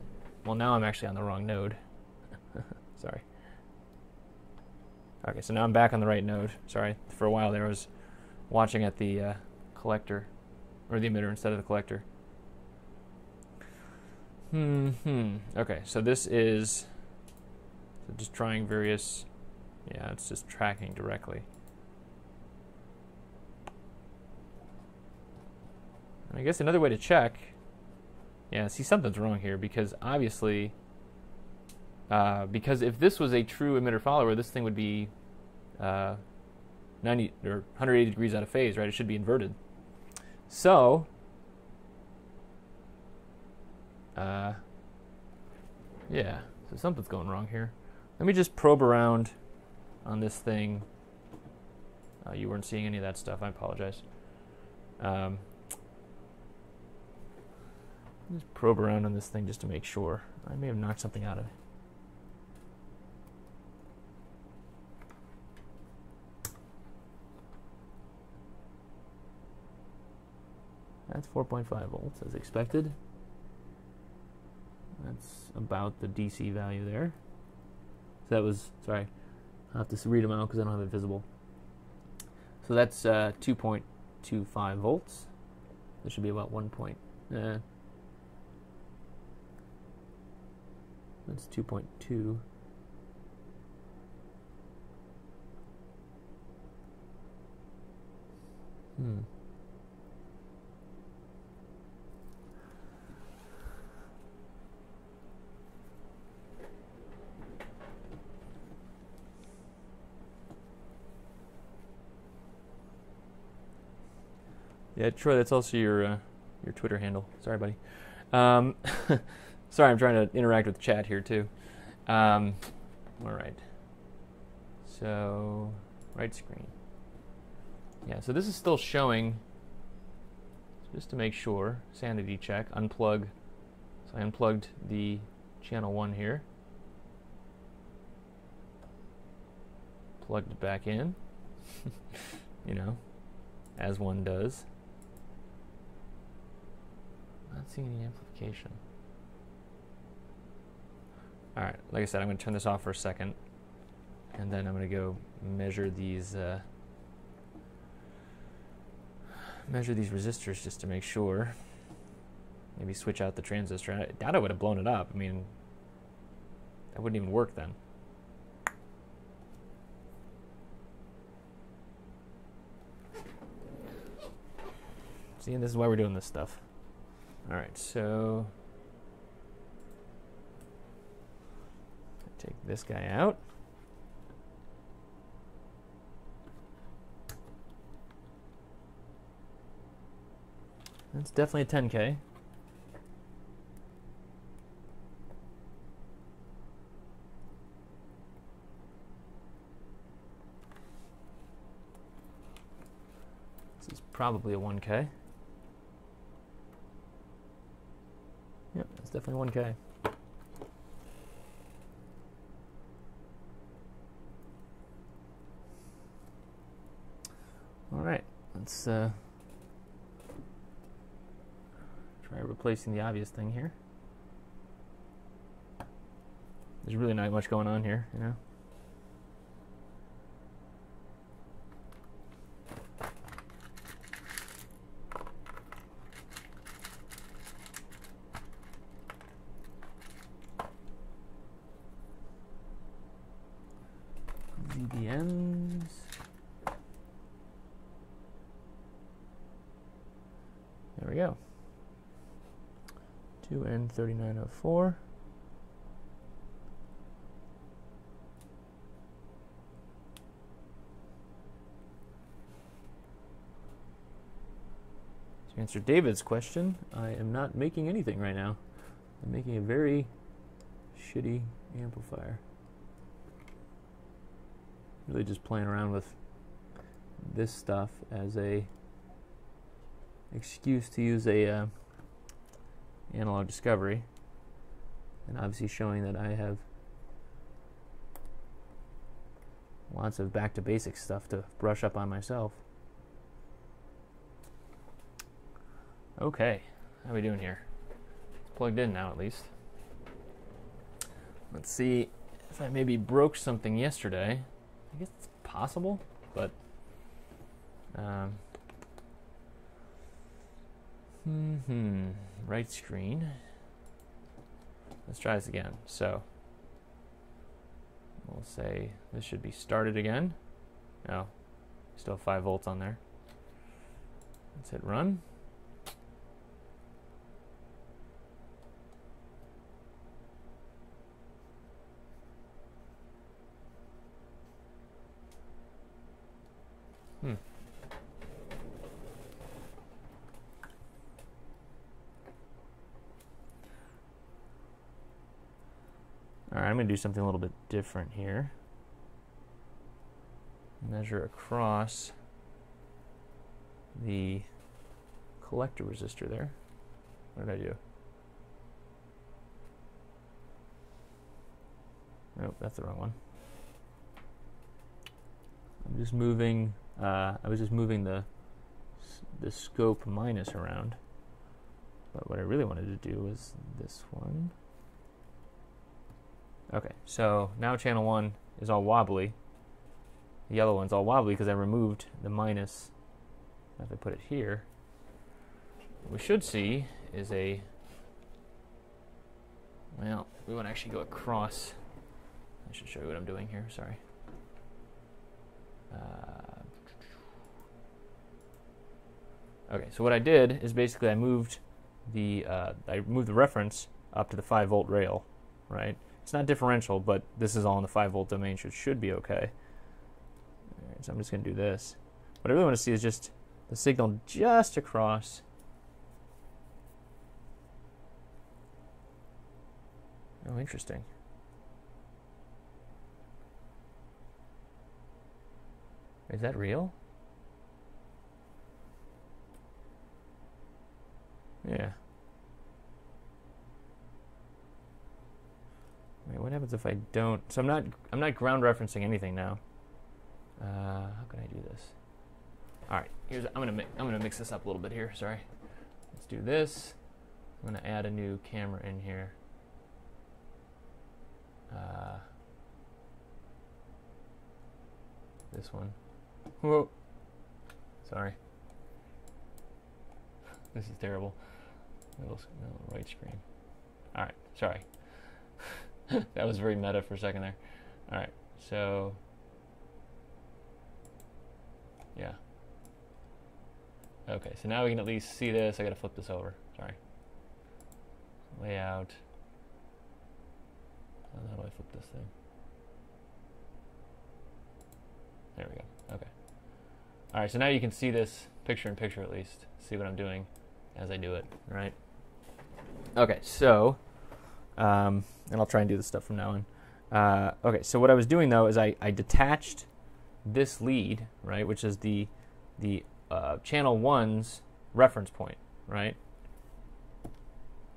Well, now I'm actually on the wrong node. Sorry. Okay, so now I'm back on the right node. Sorry, for a while there I was watching at the collector, or the emitter instead of the collector. Okay, so this is just trying various, yeah, it's just tracking directly. And I guess another way to check, yeah, see, something's wrong here, because obviously, because if this was a true emitter follower, this thing would be 90 or 180 degrees out of phase, right? It should be inverted. So, yeah, so something's going wrong here. Let me just probe around on this thing. You weren't seeing any of that stuff. I apologize. Just probe around on this thing just to make sure. I may have knocked something out of it. That's 4.5 volts as expected. That's about the DC value there. So that was, sorry, I'll have to read them out because I don't have it visible. So that's 2.25 volts. This should be about 1. That's 2.2. Yeah, Troy, that's also your Twitter handle. Sorry, buddy. Sorry, I'm trying to interact with the chat here, too. All right. So, right screen. Yeah, so this is still showing, just to make sure, sanity check, unplug. So I unplugged the channel 1 here. Plugged it back in, you know, as one does. Not seeing any amplification. All right, like I said, I'm going to turn this off for a second, and then I'm going to go measure these resistors just to make sure. Maybe switch out the transistor. I doubt I would have blown it up. I mean, that wouldn't even work then. See, and this is why we're doing this stuff. All right, so take this guy out. That's definitely a 10K. This is probably a 1K. Yep, that's definitely 1K. All right, let's try replacing the obvious thing here. There's really not much going on here, you know. VBMs. There we go. 2N3904. To answer David's question, I am not making anything right now. I'm making a very shitty amplifier. Really just playing around with this stuff as a excuse to use a analog discovery, and obviously showing that I have lots of back to basics stuff to brush up on myself. Okay, how are we doing here? It's plugged in now at least. Let's see if I maybe broke something yesterday. I guess it's possible, but right screen. Let's try this again. So we'll say this should be started again. No, still 5 volts on there. Let's hit run. All right, I'm going to do something a little bit different here. measure across the collector resistor there. What did I do? Nope, that's the wrong one. I'm just moving. I was just moving the scope minus around. But what I really wanted to do was this one. Okay, so now channel 1 is all wobbly. The yellow one's all wobbly because I removed the minus. If I put it here, what we should see is a, well, we want to actually go across. I should show you what I'm doing here, sorry. Okay, so what I did is basically I moved the reference up to the 5-volt rail, right? It's not differential, but this is all in the 5-volt domain, so it should be okay. All right, so I'm just going to do this. What I really want to see is just the signal just across. Oh, interesting. Is that real? Yeah. Wait, what happens if I don't? So I'm not ground referencing anything now. How can I do this? All right, I'm gonna mix this up a little bit here. Sorry. Let's do this. I'm gonna add a new camera in here. This one. Whoa. Sorry. This is terrible. Little right screen. All right. Sorry. That was very meta for a second there. All right. So. Yeah. Okay. So now we can at least see this. I got to flip this over. Sorry. Layout. How do I flip this thing? There we go. Okay. All right. So now you can see this picture in picture at least. See what I'm doing as I do it. Right. Okay. So, and I'll try and do this stuff from now on. Okay. So what I was doing though is I detached this lead, right, which is the channel 1's reference point, right?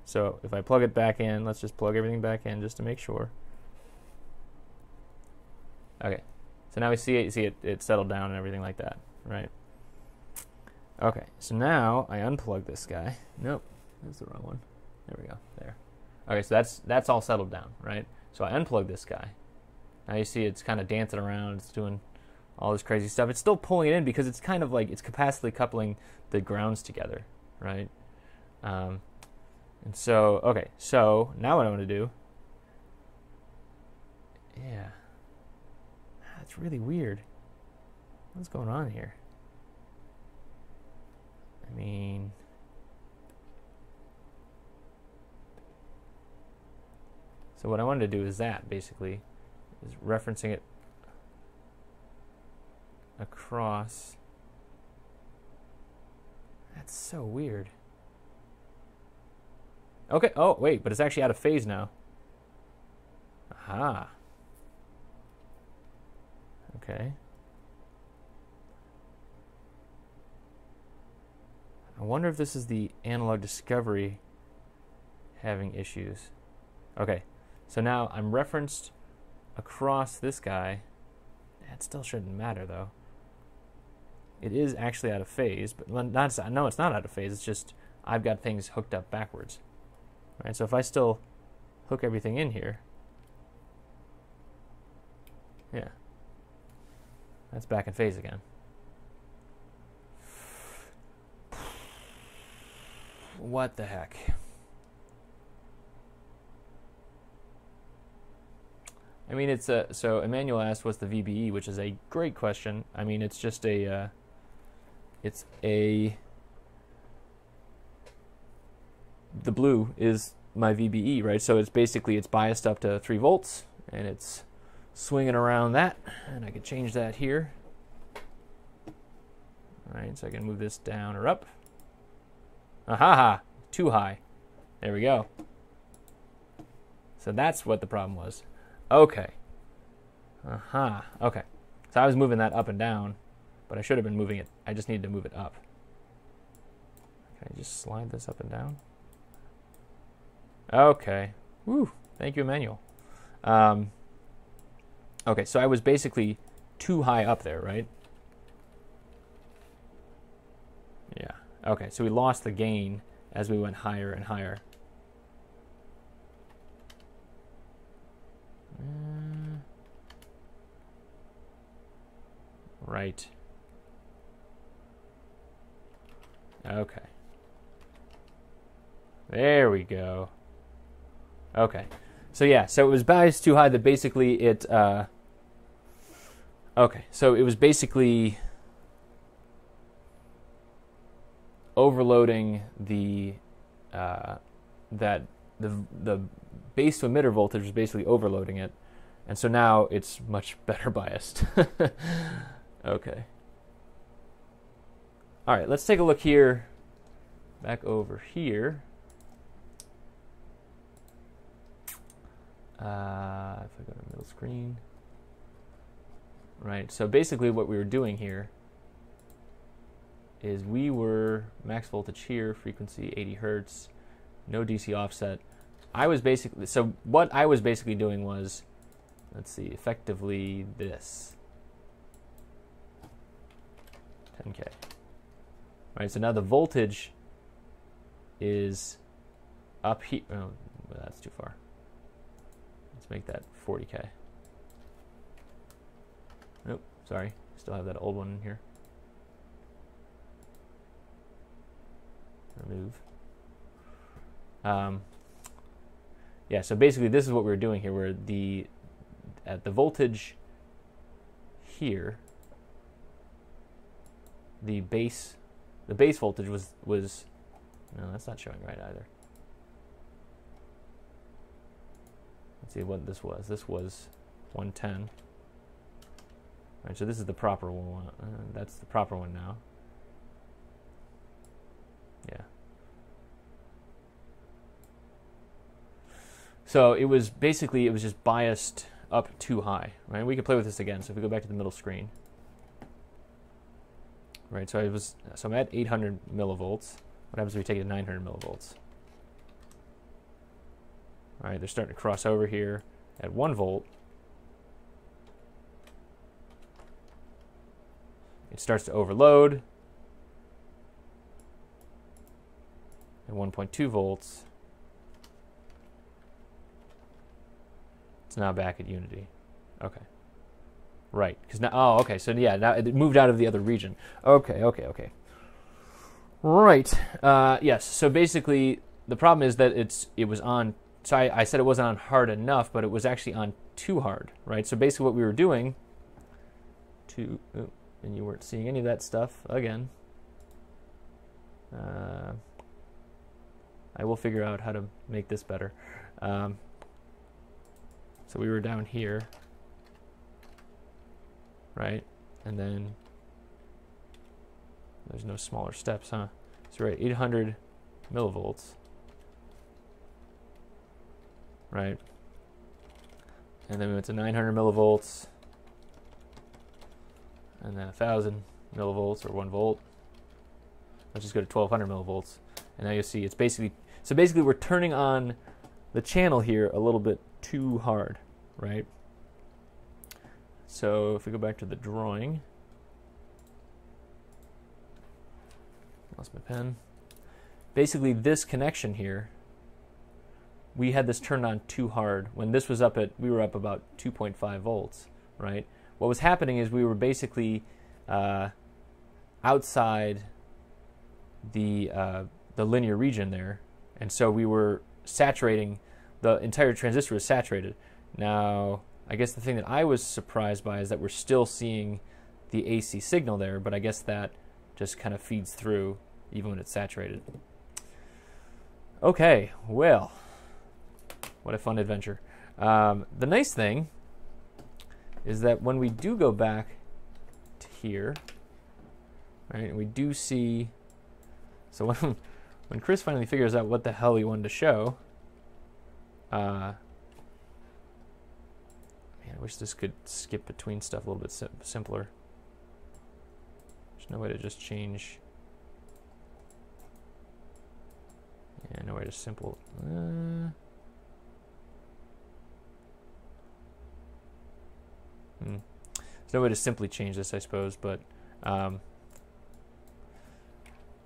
So if I plug it back in, let's just plug everything back in just to make sure. Okay, so now we see it settled down and everything like that, right? Okay, so now I unplug this guy. Nope, that's the wrong one. There we go, there. Okay, so that's all settled down, right? So I unplug this guy. Now you see it's kind of dancing around, it's doing all this crazy stuff. It's still pulling it in because it's kind of like it's capacitily coupling the grounds together, right? And so, okay, so now what I want to do, yeah, that's really weird. What's going on here? I mean, so what I wanted to do is that, basically, is referencing it across. That's so weird. Okay, oh, wait, but it's actually out of phase now. Aha. Okay. I wonder if this is the analog discovery having issues. Okay, so now I'm referenced across this guy. That still shouldn't matter, though. It is actually out of phase, but no, it's not out of phase. It's just I've got things hooked up backwards. Right, so if I still hook everything in here, yeah, that's back in phase again. What the heck? I mean, it's a, so Emmanuel asked what's the VBE, which is a great question. I mean, it's just a, the blue is my VBE, right? So it's basically, it's biased up to 3 volts, and it's swinging around that, and I can change that here. All right, so I can move this down or up. Aha, too high. There we go. So that's what the problem was. Okay. Okay. So So I was moving that up and down, but I should have been moving it. I just needed to move it up. Can I just slide this up and down? Okay. Woo. Thank you, Emmanuel. Okay, so I was basically too high up there, right? Yeah. Okay, so we lost the gain as we went higher and higher. Right. Okay. There we go. Okay. So yeah, so it was biased too high that basically it, okay, so it was basically overloading the, the base to emitter voltage was basically overloading it. And so now it's much better biased. Okay. All right, let's take a look here, back over here. If I go to middle screen. Right, so basically what we were doing here is we were max voltage here, frequency 80 hertz, no DC offset. So what I was basically doing was, let's see, effectively this. 10K. Right, so now the voltage is up here. Oh, well, that's too far. Let's make that 40K. Nope, sorry. Still have that old one in here. Remove. Yeah, so basically this is what we were doing here, where at the voltage here, the base voltage was no, that's not showing right either. Let's see what this was. This was 110. All right, so this is the proper one. That's the proper one now. Yeah. So it was just biased up too high, right? We could play with this again. So if we go back to the middle screen, right? So I'm at 800 millivolts. What happens if we take it to 900 millivolts? All right, they're starting to cross over here at 1 volt. It starts to overload at 1.2 volts. It's now back at unity. Okay. Right, because now, oh, okay, so yeah, now it moved out of the other region. Okay. Right, yes, so basically the problem is that it was on, so I said it wasn't on hard enough, but it was actually on too hard, right? So basically what we were doing and you weren't seeing any of that stuff again. I will figure out how to make this better. So we were down here, right? And then there's no smaller steps, huh? So we're at 800 millivolts, right? And then we went to 900 millivolts, and then 1,000 millivolts or 1 volt. Let's just go to 1,200 millivolts, and now you'll see it's basically we're turning on the channel here a little bit too hard, right? So if we go back to the drawing, lost my pen. Basically, this connection here, we had this turned on too hard. When this was we were up about 2.5 volts, right? What was happening is we were basically outside the linear region there, and so we were saturating. The entire transistor was saturated. Now, I guess the thing that I was surprised by is that we're still seeing the AC signal there, but I guess that just kind of feeds through even when it's saturated. Okay, well, what a fun adventure. The nice thing is that when we do go back to here, right, we do see, so when Chris finally figures out what the hell he wanted to show, man, I wish this could skip between stuff a little bit simpler. There's no way to just change. Yeah, no way to simple. There's no way to simply change this, I suppose, but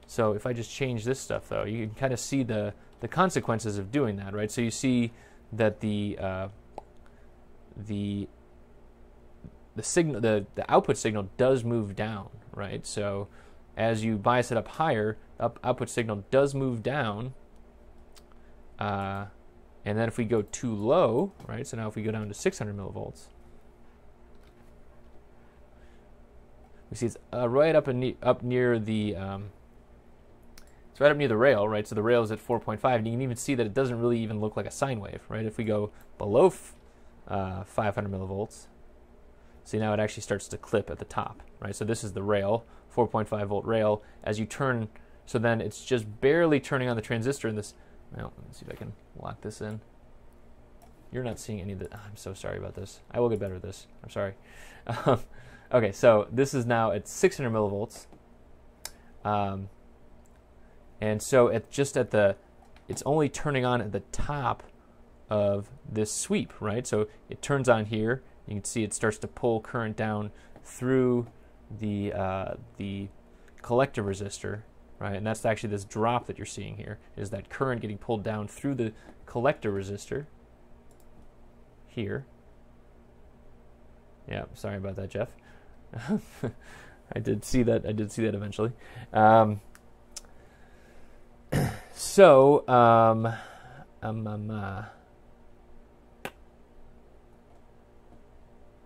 so if I just change this stuff, though, you can kind of see the consequences of doing that, right? So you see that the signal, the output signal does move down, right? So as you bias it up higher, output signal does move down. And then if we go too low, right? So now if we go down to 600 millivolts, we see it's right up near the it's right up near the rail, right? So the rail is at 4.5, and you can even see that it doesn't really even look like a sine wave, right? If we go below 500 millivolts, see now it actually starts to clip at the top, right? So this is the rail, 4.5 volt rail. As you turn, so then it's just barely turning on the transistor in this. Well, let me see if I can lock this in. You're not seeing any of the. I'm so sorry about this. I will get better at this. I'm sorry. Okay, so this is now at 600 millivolts. And so it's only turning on at the top of this sweep, right? So it turns on here. You can see it starts to pull current down through the collector resistor, right? And that's actually this drop that you're seeing here, is that current getting pulled down through the collector resistor here. Yeah, sorry about that, Jeff. I did see that eventually.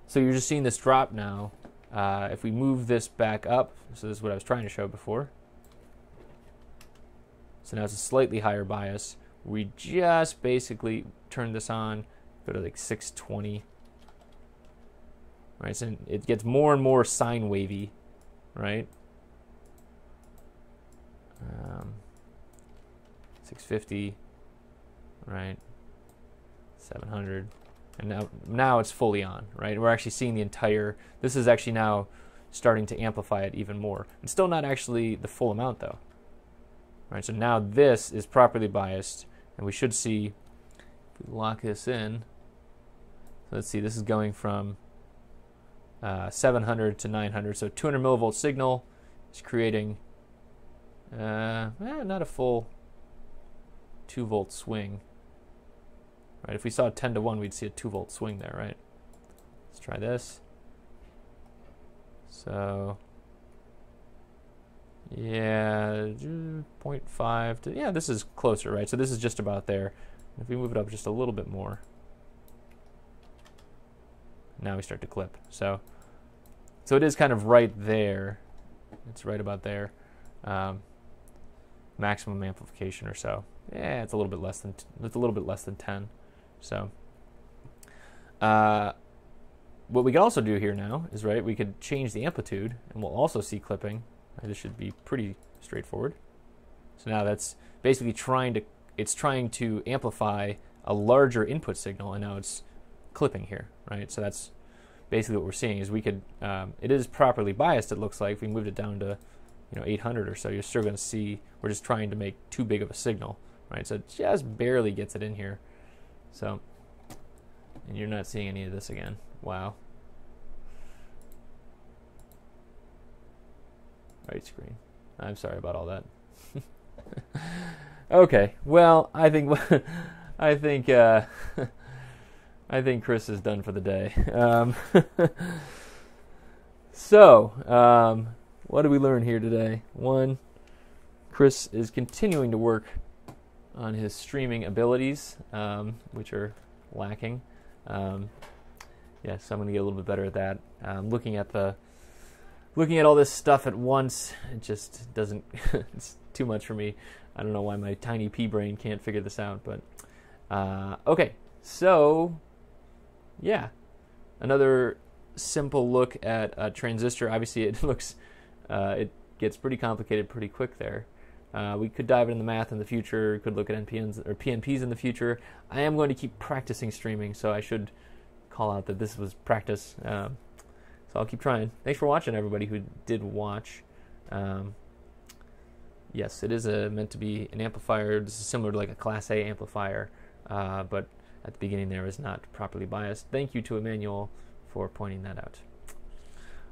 So you're just seeing this drop now. If we move this back up, so this is what I was trying to show before. So now it's a slightly higher bias. We just basically turn this on, go to like 620. Right, so it gets more and more sine wavy, right? 650, right? 700, and now it's fully on, right? We're actually seeing the entire. This is actually now starting to amplify it even more. It's still not actually the full amount, though. Right, so now this is properly biased, and we should see. If we lock this in, so let's see. This is going from 700 to 900, so 200 millivolt signal is creating not a full 2 volt swing, right? If we saw 10 to 1, we'd see a 2 volt swing there, right? Let's try this. So yeah, 0.5 to, yeah, this is closer, right? So this is just about there. If we move it up just a little bit more, now we start to clip. So it is kind of right there. It's right about there. Maximum amplification or so. Yeah, it's a little bit less than 10. So what we can also do here now is, right, we could change the amplitude, and we'll also see clipping. Right, this should be pretty straightforward. So now that's basically trying to amplify a larger input signal, and now it's clipping here, right? So that's basically what we're seeing. Is we could it is properly biased. It looks like if we moved it down to 800 or so, you're still going to see we're just trying to make too big of a signal, right? So it just barely gets it in here. So, and you're not seeing any of this again. Wow. Right screen. I'm sorry about all that. Okay. Well, I think Chris is done for the day. So, what did we learn here today? One, Chris is continuing to work on his streaming abilities, which are lacking. Yeah, so I'm going to get a little bit better at that. Looking at all this stuff at once, it just doesn't. It's too much for me. I don't know why my tiny pea brain can't figure this out, but okay. So, yeah, another simple look at a transistor. Obviously, it looks. It gets pretty complicated pretty quick there. We could dive into the math in the future. Could look at NPNs or PNPs in the future. I am going to keep practicing streaming, so I should call out that this was practice. So I'll keep trying. Thanks for watching, everybody who did watch. Yes, it is meant to be an amplifier. This is similar to like a Class A amplifier, but at the beginning there is not properly biased. Thank you to Emmanuel for pointing that out.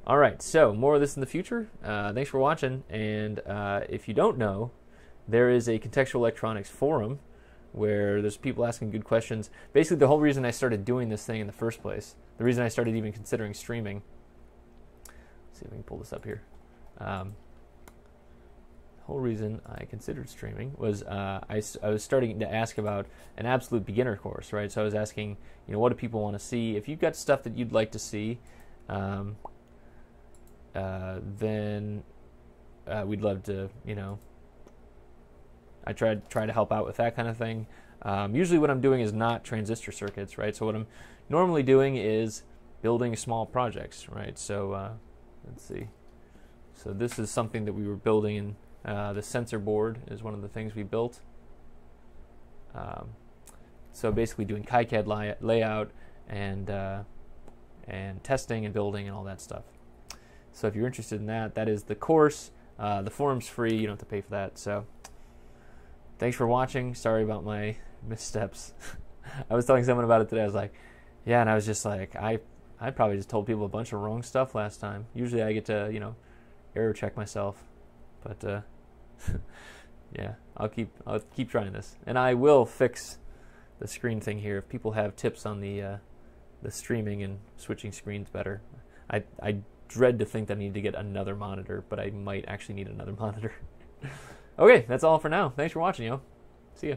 All right, so more of this in the future. Thanks for watching, and if you don't know, there is a contextual electronics forum where there's people asking good questions. Basically, the whole reason I started doing this thing in the first place, the reason I started even considering streaming, let's see if we can pull this up here. The whole reason I considered streaming was I was starting to ask about an absolute beginner course, right? So I was asking, what do people want to see? If you've got stuff that you'd like to see, then we'd love to, I try to help out with that kind of thing. Usually what I'm doing is not transistor circuits, right? So what I'm normally doing is building small projects, right? So let's see. So this is something that we were building in the sensor board is one of the things we built. So basically doing KiCad layout and testing and building and all that stuff. So if you're interested in that, that is the course. The forum's free. You don't have to pay for that. So thanks for watching. Sorry about my missteps. I was telling someone about it today. I was like, yeah, and I was just like, I probably just told people a bunch of wrong stuff last time. Usually I get to, error check myself. But yeah, I'll keep trying this. And I will fix the screen thing here. If people have tips on the streaming and switching screens better. I dread to think that I need to get another monitor, but I might actually need another monitor. Okay, that's all for now. Thanks for watching, yo. See ya.